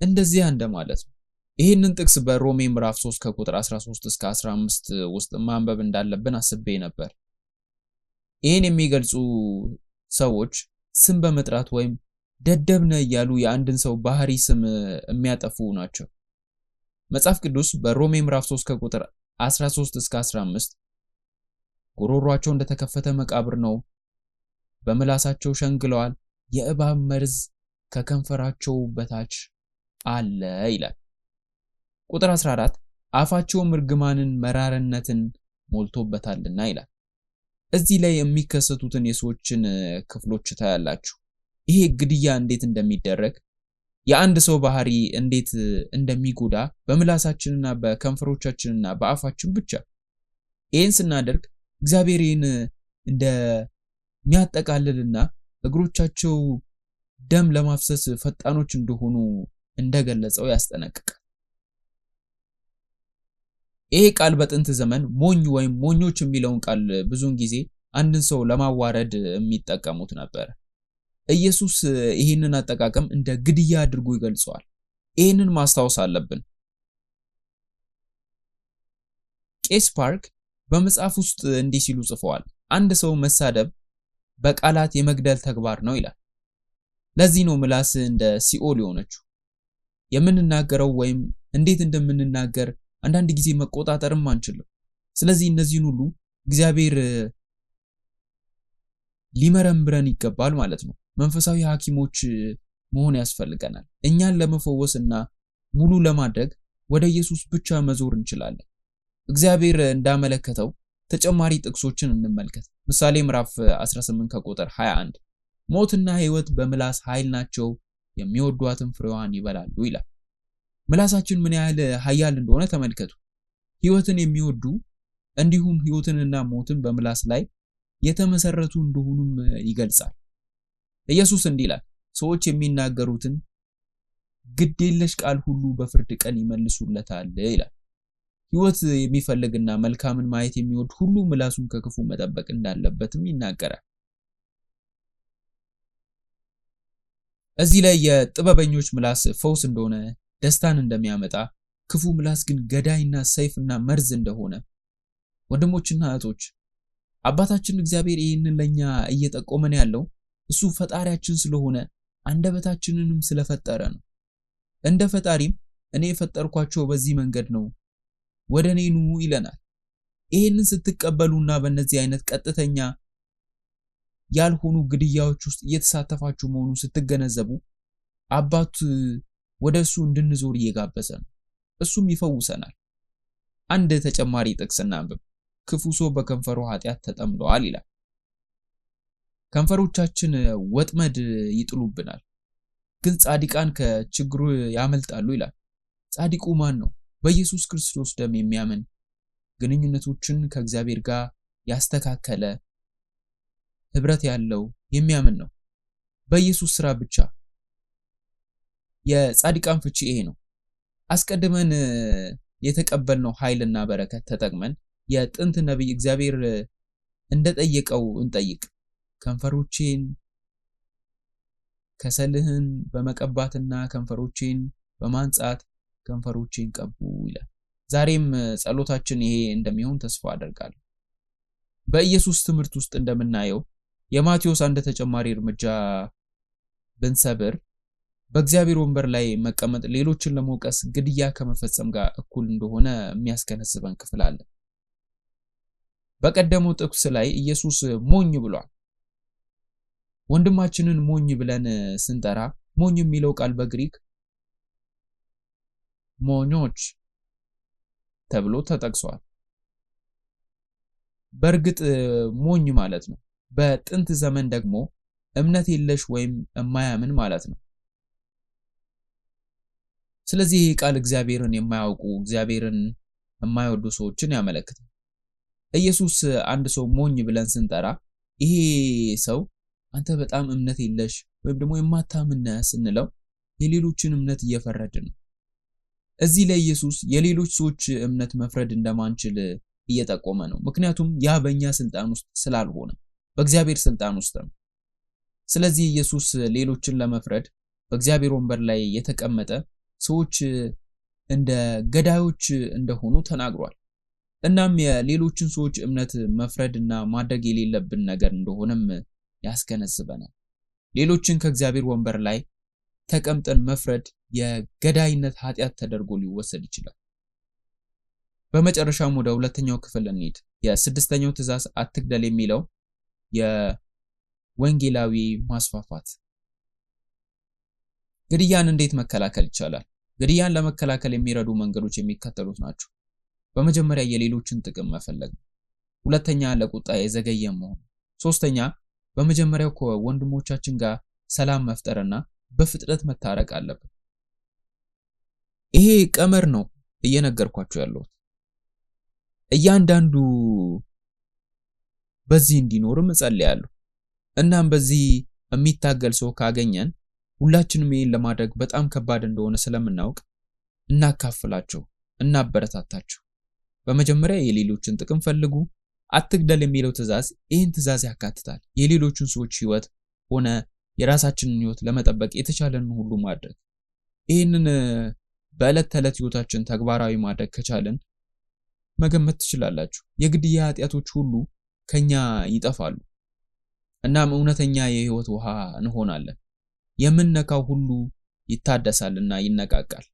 Speaker 1: እንደዚያ እንደማለት ነው። ይህንን ጥቅስ በሮሜ ምዕራፍ 3 ከቁጥር 13 እስከ 15 ውስጥ ማንበብ እንዳለብን አስቤ ነበር። ይህን የሚገልጹ ሰዎች ስም በመጥራት ወይም ደደብነ እያሉ የአንድን ሰው ባህሪ ስም የሚያጠፉ ናቸው። መጽሐፍ ቅዱስ በሮሜ ምዕራፍ 3 ከቁጥር 13 እስከ 15 ጉሮሯቸው እንደተከፈተ መቃብር ነው። በምላሳቸው ሸንግለዋል። የእባብ መርዝ ከከንፈራቸው በታች አለ ይላል። ቁጥር 14 አፋቸውም እርግማንን መራርነትን ሞልቶበታልና ይላል። እዚህ ላይ የሚከሰቱትን የሰዎችን ክፍሎች ታያላችሁ። ይሄ ግድያ እንዴት እንደሚደረግ የአንድ ሰው ባህሪ እንዴት እንደሚጎዳ በምላሳችንና በከንፈሮቻችንና በአፋችን ብቻ። ይህን ስናደርግ እግዚአብሔር ይህን እንደሚያጠቃልልና እግሮቻቸው ደም ለማፍሰስ ፈጣኖች እንደሆኑ እንደገለጸው ያስጠነቅቃል። ይሄ ቃል በጥንት ዘመን ሞኝ ወይም ሞኞች የሚለውን ቃል ብዙውን ጊዜ አንድን ሰው ለማዋረድ የሚጠቀሙት ነበር። ኢየሱስ ይህንን አጠቃቀም እንደ ግድያ አድርጎ ይገልጸዋል። ይህንን ማስታወስ አለብን። ቄስ ፓርክ በመጽሐፍ ውስጥ እንዲህ ሲሉ ጽፈዋል። አንድ ሰው መሳደብ በቃላት የመግደል ተግባር ነው ይላል። ለዚህ ነው ምላስ እንደ ሲኦል የሆነችው። የምንናገረው ወይም እንዴት እንደምንናገር አንዳንድ ጊዜ መቆጣጠርም አንችልም። ስለዚህ እነዚህን ሁሉ እግዚአብሔር ሊመረምረን ይገባል ማለት ነው። መንፈሳዊ ሐኪሞች መሆን ያስፈልገናል። እኛን ለመፈወስና ሙሉ ለማድረግ ወደ ኢየሱስ ብቻ መዞር እንችላለን። እግዚአብሔር እንዳመለከተው ተጨማሪ ጥቅሶችን እንመልከት። ምሳሌ ምዕራፍ 18 ከቁጥር 21 ሞትና ሕይወት በምላስ ኃይል ናቸው፣ የሚወዷትን ፍሬዋን ይበላሉ ይላል። ምላሳችን ምን ያህል ኃያል እንደሆነ ተመልከቱ። ሕይወትን የሚወዱ እንዲሁም ሕይወትንና ሞትን በምላስ ላይ የተመሰረቱ እንደሆኑም ይገልጻል። ኢየሱስ እንዲህ ይላል፣ ሰዎች የሚናገሩትን ግዴለሽ ቃል ሁሉ በፍርድ ቀን ይመልሱለታል ይላል። ሕይወት የሚፈልግና መልካምን ማየት የሚወድ ሁሉ ምላሱን ከክፉ መጠበቅ እንዳለበትም ይናገራል። እዚህ ላይ የጥበበኞች ምላስ ፈውስ እንደሆነ፣ ደስታን እንደሚያመጣ፣ ክፉ ምላስ ግን ገዳይና ሰይፍና መርዝ እንደሆነ ወንድሞችና እህቶች አባታችን እግዚአብሔር ይህንን ለኛ እየጠቆመን ያለው እሱ ፈጣሪያችን ስለሆነ አንደበታችንንም ስለፈጠረ ነው። እንደ ፈጣሪም እኔ የፈጠርኳቸው በዚህ መንገድ ነው፣ ወደ እኔ ኑ ይለናል። ይህንን ስትቀበሉና በእነዚህ አይነት ቀጥተኛ ያልሆኑ ግድያዎች ውስጥ እየተሳተፋችሁ መሆኑን ስትገነዘቡ አባት ወደ እሱ እንድንዞር እየጋበዘ ነው። እሱም ይፈውሰናል። አንድ ተጨማሪ ጥቅስ እናንብብ። ክፉ ሰው በከንፈሩ ኃጢአት ተጠምደዋል ይላል። ከንፈሮቻችን ወጥመድ ይጥሉብናል፣ ግን ጻድቃን ከችግሩ ያመልጣሉ ይላል። ጻድቁ ማን ነው? በኢየሱስ ክርስቶስ ደም የሚያምን ግንኙነቶችን ከእግዚአብሔር ጋር ያስተካከለ ህብረት ያለው የሚያምን ነው። በኢየሱስ ስራ ብቻ። የጻድቃን ፍቺ ይሄ ነው። አስቀድመን የተቀበልነው ኃይልና በረከት ተጠቅመን የጥንት ነቢይ እግዚአብሔር እንደጠየቀው እንጠይቅ። ከንፈሮቼን ከሰልህን በመቀባትና ከንፈሮቼን በማንጻት ከንፈሮቼን ቀቡ ይላል። ዛሬም ጸሎታችን ይሄ እንደሚሆን ተስፋ አደርጋለሁ። በኢየሱስ ትምህርት ውስጥ እንደምናየው የማቴዎስ አንድ ተጨማሪ እርምጃ ብንሰብር በእግዚአብሔር ወንበር ላይ መቀመጥ ሌሎችን ለመውቀስ ግድያ ከመፈጸም ጋር እኩል እንደሆነ የሚያስገነዝበን ክፍል አለ። በቀደመው ጥቅስ ላይ ኢየሱስ ሞኝ ብሏል። ወንድማችንን ሞኝ ብለን ስንጠራ ሞኝ የሚለው ቃል በግሪክ ሞኞች ተብሎ ተጠቅሷል። በእርግጥ ሞኝ ማለት ነው። በጥንት ዘመን ደግሞ እምነት የለሽ ወይም የማያምን ማለት ነው። ስለዚህ ይህ ቃል እግዚአብሔርን የማያውቁ እግዚአብሔርን የማይወዱ ሰዎችን ያመለክታል። ኢየሱስ አንድ ሰው ሞኝ ብለን ስንጠራ ይሄ ሰው አንተ በጣም እምነት የለሽ ወይም ደግሞ የማታምን ነህ ስንለው የሌሎችን እምነት እየፈረድን ነው። እዚህ ላይ ኢየሱስ የሌሎች ሰዎች እምነት መፍረድ እንደማንችል እየጠቆመ ነው። ምክንያቱም ያ በእኛ ስልጣን ውስጥ ስላልሆነ በእግዚአብሔር ስልጣን ውስጥ ነው። ስለዚህ ኢየሱስ ሌሎችን ለመፍረድ በእግዚአብሔር ወንበር ላይ የተቀመጠ ሰዎች እንደ ገዳዮች እንደሆኑ ተናግሯል። እናም የሌሎችን ሰዎች እምነት መፍረድና ማድረግ የሌለብን ነገር እንደሆነም ያስገነዝበናል። ሌሎችን ከእግዚአብሔር ወንበር ላይ ተቀምጠን መፍረድ የገዳይነት ኃጢአት ተደርጎ ሊወሰድ ይችላል። በመጨረሻም ወደ ሁለተኛው ክፍል እንሂድ። የስድስተኛው ትእዛዝ አትግደል የሚለው የወንጌላዊ ማስፋፋት። ግድያን እንዴት መከላከል ይቻላል? ግድያን ለመከላከል የሚረዱ መንገዶች የሚከተሉት ናቸው። በመጀመሪያ የሌሎችን ጥቅም መፈለግ፣ ሁለተኛ ለቁጣ የዘገየ መሆን፣ ሶስተኛ በመጀመሪያው ከወንድሞቻችን ጋር ሰላም መፍጠርና በፍጥነት መታረቅ አለብን። ይሄ ቀመር ነው እየነገርኳችሁ ያለሁት። እያንዳንዱ በዚህ እንዲኖርም እጸልያለሁ። እናም በዚህ የሚታገል ሰው ካገኘን ሁላችንም ይሄን ለማድረግ በጣም ከባድ እንደሆነ ስለምናውቅ እናካፍላቸው፣ እናበረታታቸው። በመጀመሪያ የሌሎችን ጥቅም ፈልጉ። አትግደል የሚለው ትእዛዝ ይህን ትእዛዝ ያካትታል። የሌሎችን ሰዎች ህይወት ሆነ የራሳችንን ህይወት ለመጠበቅ የተቻለንን ሁሉ ማድረግ። ይህንን በዕለት ተዕለት ህይወታችን ተግባራዊ ማድረግ ከቻለን መገመት ትችላላችሁ፣ የግድያ ኃጢአቶች ሁሉ ከኛ ይጠፋሉ። እናም እውነተኛ የህይወት ውሃ እንሆናለን። የምንነካው ሁሉ ይታደሳልና ይነቃቃል።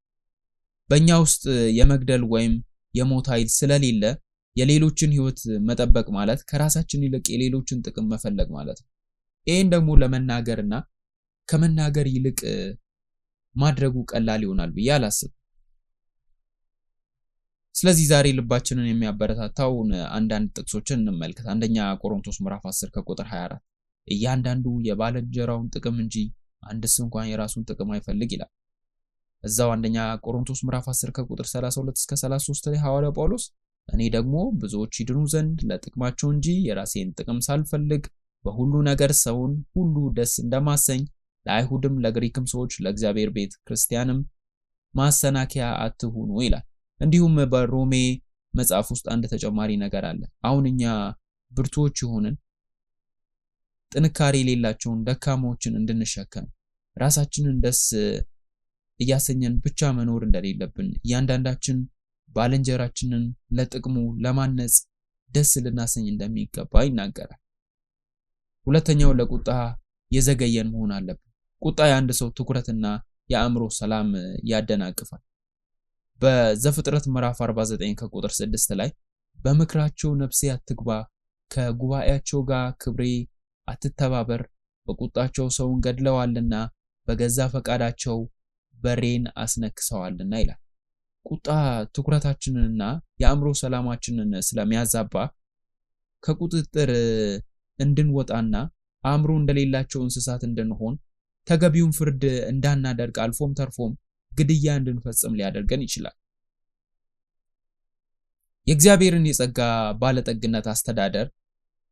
Speaker 1: በእኛ ውስጥ የመግደል ወይም የሞት ኃይል ስለሌለ የሌሎችን ህይወት መጠበቅ ማለት ከራሳችን ይልቅ የሌሎችን ጥቅም መፈለግ ማለት ነው። ይህን ደግሞ ለመናገርና ከመናገር ይልቅ ማድረጉ ቀላል ይሆናል ብዬ አላስብም። ስለዚህ ዛሬ ልባችንን የሚያበረታታውን አንዳንድ ጥቅሶችን እንመልከት። አንደኛ ቆሮንቶስ ምዕራፍ 10 ከቁጥር 24 እያንዳንዱ የባልንጀራውን ጥቅም እንጂ አንድስ እንኳን የራሱን ጥቅም አይፈልግ ይላል። እዛው አንደኛ ቆሮንቶስ ምዕራፍ 10 ከቁጥር 32 እስከ 33 ላይ ሐዋርያው ጳውሎስ እኔ ደግሞ ብዙዎች ይድኑ ዘንድ ለጥቅማቸው እንጂ የራሴን ጥቅም ሳልፈልግ በሁሉ ነገር ሰውን ሁሉ ደስ እንደማሰኝ ለአይሁድም ለግሪክም ሰዎች ለእግዚአብሔር ቤተ ክርስቲያንም ማሰናከያ አትሁኑ ይላል። እንዲሁም በሮሜ መጽሐፍ ውስጥ አንድ ተጨማሪ ነገር አለ። አሁን እኛ ብርቱዎች የሆንን ጥንካሬ የሌላቸውን ደካማዎችን እንድንሸከም ራሳችንን ደስ እያሰኘን ብቻ መኖር እንደሌለብን እያንዳንዳችን ባልንጀራችንን ለጥቅሙ ለማነጽ ደስ ልናሰኝ እንደሚገባ ይናገራል። ሁለተኛው ለቁጣ የዘገየን መሆን አለብን። ቁጣ የአንድ ሰው ትኩረትና የአእምሮ ሰላም ያደናቅፋል። በዘፍጥረት ምዕራፍ 49 ከቁጥር 6 ላይ በምክራቸው ነፍሴ አትግባ፣ ከጉባኤያቸው ጋር ክብሬ አትተባበር፣ በቁጣቸው ሰውን ገድለዋልና በገዛ ፈቃዳቸው በሬን አስነክሰዋልና ይላል። ቁጣ ትኩረታችንንና የአእምሮ ሰላማችንን ስለሚያዛባ ከቁጥጥር እንድንወጣና አእምሮ እንደሌላቸው እንስሳት እንድንሆን ተገቢውን ፍርድ እንዳናደርግ አልፎም ተርፎም ግድያ እንድንፈጽም ሊያደርገን ይችላል። የእግዚአብሔርን የጸጋ ባለጠግነት አስተዳደር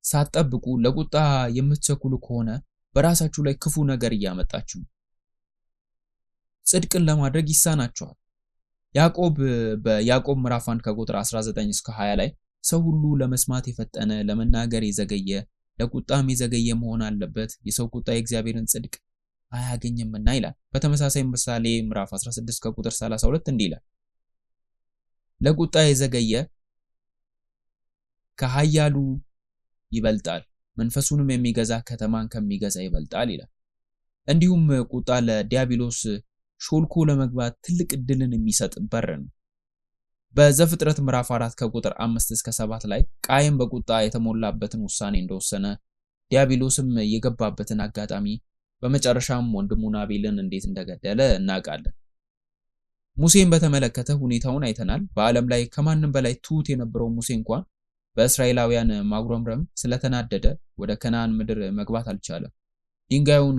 Speaker 1: ሳትጠብቁ ለቁጣ የምትቸኩሉ ከሆነ በራሳችሁ ላይ ክፉ ነገር እያመጣችሁ ጽድቅን ለማድረግ ይሳናችኋል። ያዕቆብ በያዕቆብ ምዕራፍ 1 ከቁጥር 19 እስከ 20 ላይ ሰው ሁሉ ለመስማት የፈጠነ ለመናገር የዘገየ ለቁጣም የዘገየ መሆን አለበት፣ የሰው ቁጣ የእግዚአብሔርን ጽድቅ አያገኝምና ይላል። በተመሳሳይ ምሳሌ ምዕራፍ 16 ከቁጥር 32 እንዲህ ይላል፣ ለቁጣ የዘገየ ከኃያሉ ይበልጣል፣ መንፈሱንም የሚገዛ ከተማን ከሚገዛ ይበልጣል ይላል። እንዲሁም ቁጣ ለዲያብሎስ ሾልኮ ለመግባት ትልቅ እድልን የሚሰጥ በር ነው። በዘፍጥረት ምዕራፍ 4 ከቁጥር 5 እስከ 7 ላይ ቃየን በቁጣ የተሞላበትን ውሳኔ እንደወሰነ ዲያብሎስም የገባበትን አጋጣሚ በመጨረሻም ወንድሙን አቤልን እንዴት እንደገደለ እናውቃለን። ሙሴን በተመለከተ ሁኔታውን አይተናል። በዓለም ላይ ከማንም በላይ ትሁት የነበረው ሙሴ እንኳን በእስራኤላውያን ማጉረምረም ስለተናደደ ወደ ከነዓን ምድር መግባት አልቻለም። ድንጋዩን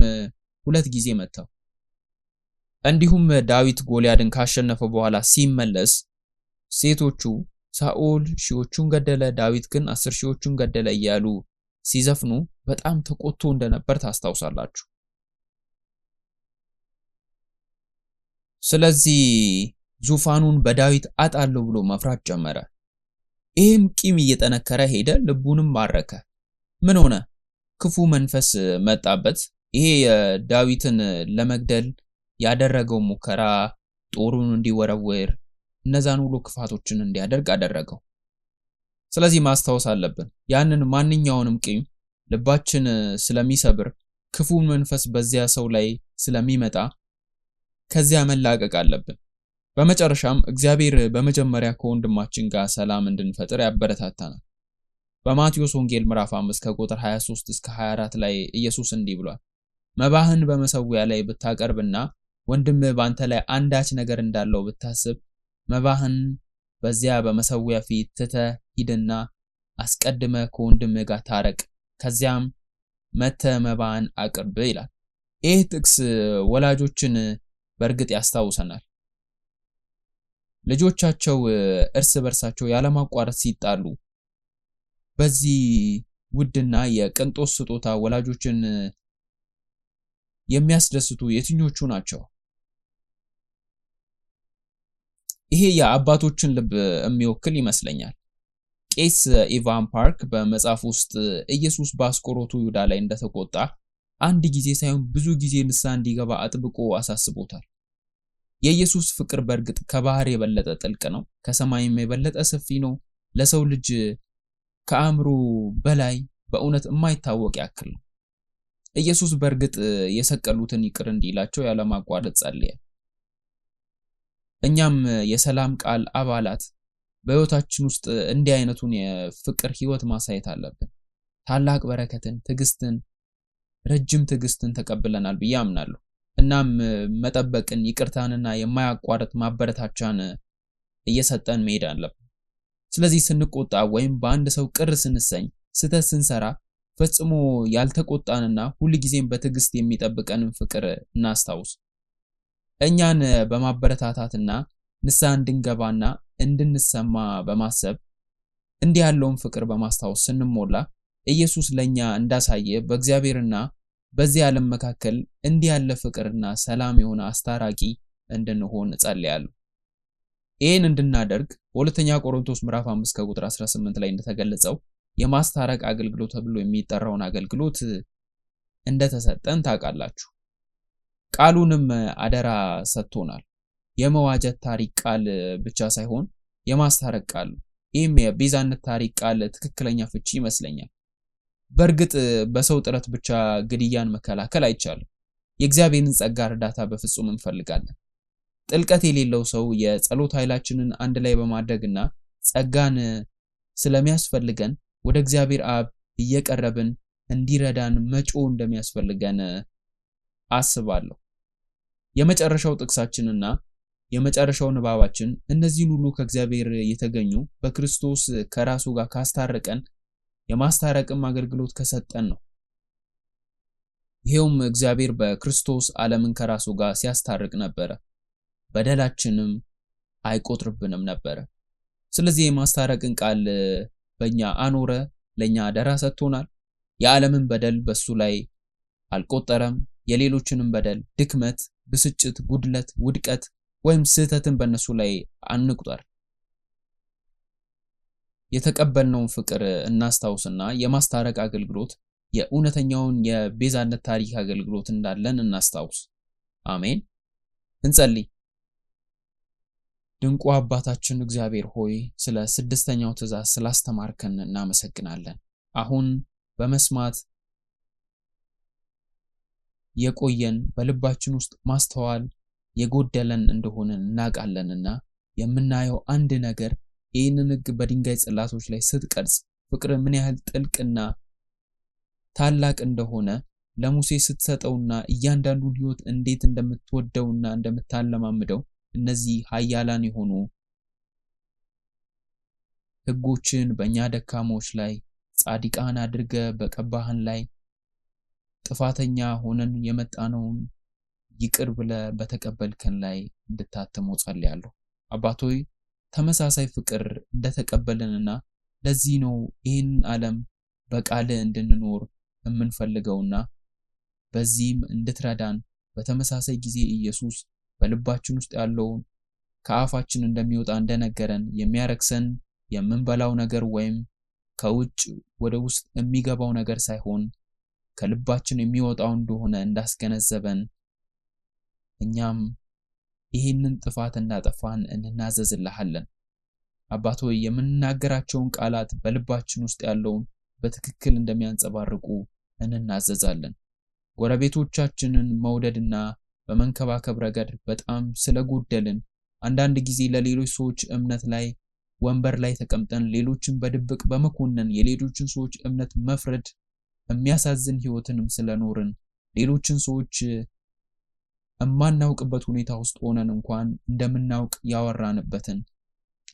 Speaker 1: 2 ጊዜ መታው። እንዲሁም ዳዊት ጎልያድን ካሸነፈ በኋላ ሲመለስ ሴቶቹ ሳኦል ሺዎቹን ገደለ፣ ዳዊት ግን 10 ሺዎቹን ገደለ እያሉ ሲዘፍኑ በጣም ተቆጥቶ እንደነበር ታስታውሳላችሁ። ስለዚህ ዙፋኑን በዳዊት አጣለው ብሎ መፍራት ጀመረ። ይህም ቂም እየጠነከረ ሄደ፣ ልቡንም ማረከ። ምን ሆነ? ክፉ መንፈስ መጣበት። ይሄ የዳዊትን ለመግደል ያደረገው ሙከራ ጦሩን እንዲወረወር እነዛን ሁሉ ክፋቶችን እንዲያደርግ አደረገው። ስለዚህ ማስታወስ አለብን፣ ያንን ማንኛውንም ቂም ልባችን ስለሚሰብር ክፉ መንፈስ በዚያ ሰው ላይ ስለሚመጣ ከዚያ መላቀቅ አለብን። በመጨረሻም እግዚአብሔር በመጀመሪያ ከወንድማችን ጋር ሰላም እንድንፈጥር ያበረታታናል። በማቴዎስ ወንጌል ምዕራፍ 5 ከቁጥር 23 እስከ 24 ላይ ኢየሱስ እንዲህ ብሏል። መባህን በመሰዊያ ላይ ብታቀርብና ወንድምህ በአንተ ላይ አንዳች ነገር እንዳለው ብታስብ መባህን በዚያ በመሰዊያ ፊት ትተህ ሂድና አስቀድመህ ከወንድምህ ጋር ታረቅ፣ ከዚያም መጥተህ መባህን አቅርብ ይላል። ይህ ጥቅስ ወላጆችን በእርግጥ ያስታውሰናል። ልጆቻቸው እርስ በርሳቸው ያለማቋረጥ ሲጣሉ በዚህ ውድና የቅንጦት ስጦታ ወላጆችን የሚያስደስቱ የትኞቹ ናቸው? ይሄ የአባቶችን ልብ የሚወክል ይመስለኛል። ቄስ ኢቫን ፓርክ በመጽሐፍ ውስጥ ኢየሱስ በአስቆሮቱ ይሁዳ ላይ እንደተቆጣ አንድ ጊዜ ሳይሆን ብዙ ጊዜ ንስሐ እንዲገባ አጥብቆ አሳስቦታል። የኢየሱስ ፍቅር በእርግጥ ከባህር የበለጠ ጥልቅ ነው፣ ከሰማይም የበለጠ ሰፊ ነው። ለሰው ልጅ ከአእምሮ በላይ በእውነት የማይታወቅ ያክል ነው። ኢየሱስ በእርግጥ የሰቀሉትን ይቅር እንዲላቸው ያለማቋረጥ ጸለየ። እኛም የሰላም ቃል አባላት በሕይወታችን ውስጥ እንዲህ አይነቱን የፍቅር ሕይወት ማሳየት አለብን። ታላቅ በረከትን፣ ትዕግስትን፣ ረጅም ትዕግስትን ተቀብለናል ብዬ አምናለሁ። እናም መጠበቅን፣ ይቅርታንና የማያቋርጥ ማበረታቻን እየሰጠን መሄድ አለብን። ስለዚህ ስንቆጣ ወይም በአንድ ሰው ቅር ስንሰኝ፣ ስህተት ስንሰራ ፈጽሞ ያልተቆጣንና ሁልጊዜም በትዕግስት የሚጠብቀንን ፍቅር እናስታውስ። እኛን በማበረታታትና ንስሐ እንድንገባና እንድንሰማ በማሰብ እንዲህ ያለውን ፍቅር በማስታወስ ስንሞላ ኢየሱስ ለኛ እንዳሳየ በእግዚአብሔርና በዚህ ዓለም መካከል እንዲህ ያለ ፍቅርና ሰላም የሆነ አስታራቂ እንድንሆን እጸልያለሁ። ይህን እንድናደርግ በሁለተኛ ቆሮንቶስ ምዕራፍ 5 ከቁጥር 18 ላይ እንደተገለጸው የማስታረቅ አገልግሎት ተብሎ የሚጠራውን አገልግሎት እንደተሰጠን ታውቃላችሁ። ቃሉንም አደራ ሰጥቶናል። የመዋጀት ታሪክ ቃል ብቻ ሳይሆን የማስታረቅ ቃል። ይህም የቤዛነት ታሪክ ቃል ትክክለኛ ፍቺ ይመስለኛል። በእርግጥ በሰው ጥረት ብቻ ግድያን መከላከል አይቻልም። የእግዚአብሔርን ጸጋ እርዳታ በፍጹም እንፈልጋለን። ጥልቀት የሌለው ሰው የጸሎት ኃይላችንን አንድ ላይ በማድረግና ጸጋን ስለሚያስፈልገን ወደ እግዚአብሔር አብ እየቀረብን እንዲረዳን መጮህ እንደሚያስፈልገን አስባለሁ። የመጨረሻው ጥቅሳችንና የመጨረሻው ንባባችን እነዚህን ሁሉ ከእግዚአብሔር የተገኙ በክርስቶስ ከራሱ ጋር ካስታረቀን የማስታረቅም አገልግሎት ከሰጠን ነው። ይሄውም እግዚአብሔር በክርስቶስ ዓለምን ከራሱ ጋር ሲያስታርቅ ነበረ፣ በደላችንም አይቆጥርብንም ነበረ። ስለዚህ የማስታረቅን ቃል በእኛ አኖረ፣ ለኛ አደራ ሰጥቶናል። የዓለምን በደል በሱ ላይ አልቆጠረም። የሌሎችንም በደል፣ ድክመት፣ ብስጭት፣ ጉድለት፣ ውድቀት ወይም ስህተትን በእነሱ ላይ አንቁጠር። የተቀበልነውን ፍቅር እናስታውስና የማስታረቅ አገልግሎት የእውነተኛውን የቤዛነት ታሪክ አገልግሎት እንዳለን እናስታውስ። አሜን። እንጸልይ። ድንቁ አባታችን እግዚአብሔር ሆይ ስለ ስድስተኛው ትእዛዝ ስላስተማርከን እናመሰግናለን። አሁን በመስማት የቆየን በልባችን ውስጥ ማስተዋል የጎደለን እንደሆነ እናውቃለንና የምናየው አንድ ነገር ይህንን ሕግ በድንጋይ ጽላቶች ላይ ስትቀርጽ ፍቅር ምን ያህል ጥልቅና ታላቅ እንደሆነ ለሙሴ ስትሰጠውና እያንዳንዱን ሕይወት እንዴት እንደምትወደውና እንደምታለማምደው እነዚህ ኃያላን የሆኑ ሕጎችን በእኛ ደካሞች ላይ ጻድቃን አድርገ በቀባህን ላይ ጥፋተኛ ሆነን የመጣነውን ይቅር ብለ በተቀበልከን ላይ እንድታተመው ጸልያለሁ። አባቶይ ተመሳሳይ ፍቅር እንደተቀበልንና ለዚህ ነው ይህን ዓለም በቃል እንድንኖር የምንፈልገውና በዚህም እንድትረዳን በተመሳሳይ ጊዜ ኢየሱስ በልባችን ውስጥ ያለውን ከአፋችን እንደሚወጣ እንደነገረን የሚያረክሰን የምንበላው ነገር ወይም ከውጭ ወደ ውስጥ የሚገባው ነገር ሳይሆን ከልባችን የሚወጣው እንደሆነ እንዳስገነዘበን እኛም ይህንን ጥፋት እንዳጠፋን እንናዘዝልሃለን። አባቶ የምንናገራቸውን ቃላት በልባችን ውስጥ ያለውን በትክክል እንደሚያንጸባርቁ እንናዘዛለን። ጎረቤቶቻችንን መውደድና በመንከባከብ ረገድ በጣም ስለጎደልን አንዳንድ ጊዜ ለሌሎች ሰዎች እምነት ላይ ወንበር ላይ ተቀምጠን ሌሎችን በድብቅ በመኮነን የሌሎችን ሰዎች እምነት መፍረድ የሚያሳዝን ህይወትንም ስለኖርን ሌሎችን ሰዎች እማናውቅበት ሁኔታ ውስጥ ሆነን እንኳን እንደምናውቅ ያወራንበትን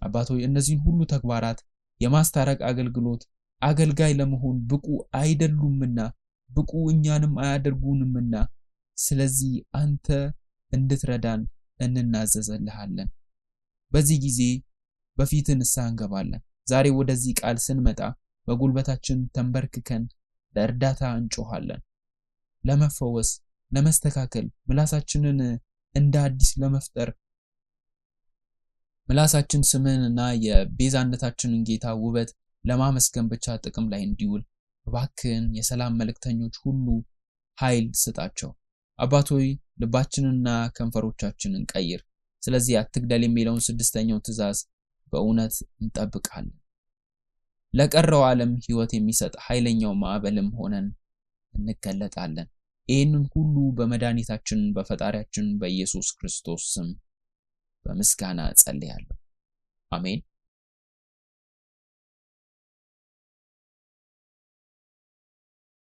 Speaker 1: አባቶይ እነዚህን ሁሉ ተግባራት የማስታረቅ አገልግሎት አገልጋይ ለመሆን ብቁ አይደሉምና ብቁ እኛንም አያደርጉንምና ስለዚህ አንተ እንድትረዳን እንናዘዘልሃለን። በዚህ ጊዜ በፊት ንስሐ እንገባለን። ዛሬ ወደዚህ ቃል ስንመጣ በጉልበታችን ተንበርክከን ለእርዳታ እንጮሃለን። ለመፈወስ፣ ለመስተካከል፣ ምላሳችንን እንደ አዲስ ለመፍጠር ምላሳችን ስምንና የቤዛነታችንን ጌታ ውበት ለማመስገን ብቻ ጥቅም ላይ እንዲውል እባክህን የሰላም መልእክተኞች ሁሉ ኃይል ስጣቸው። አባቶይ ልባችንና ከንፈሮቻችንን ቀይር። ስለዚህ አትግደል የሚለውን 6ኛው ትእዛዝ በእውነት እንጠብቃለን። ለቀረው ዓለም ህይወት የሚሰጥ ኃይለኛው ማዕበልም ሆነን እንገለጣለን። ይህንን ሁሉ በመድኃኒታችን በፈጣሪያችን በኢየሱስ ክርስቶስ ስም በምስጋና ጸልያለሁ። አሜን።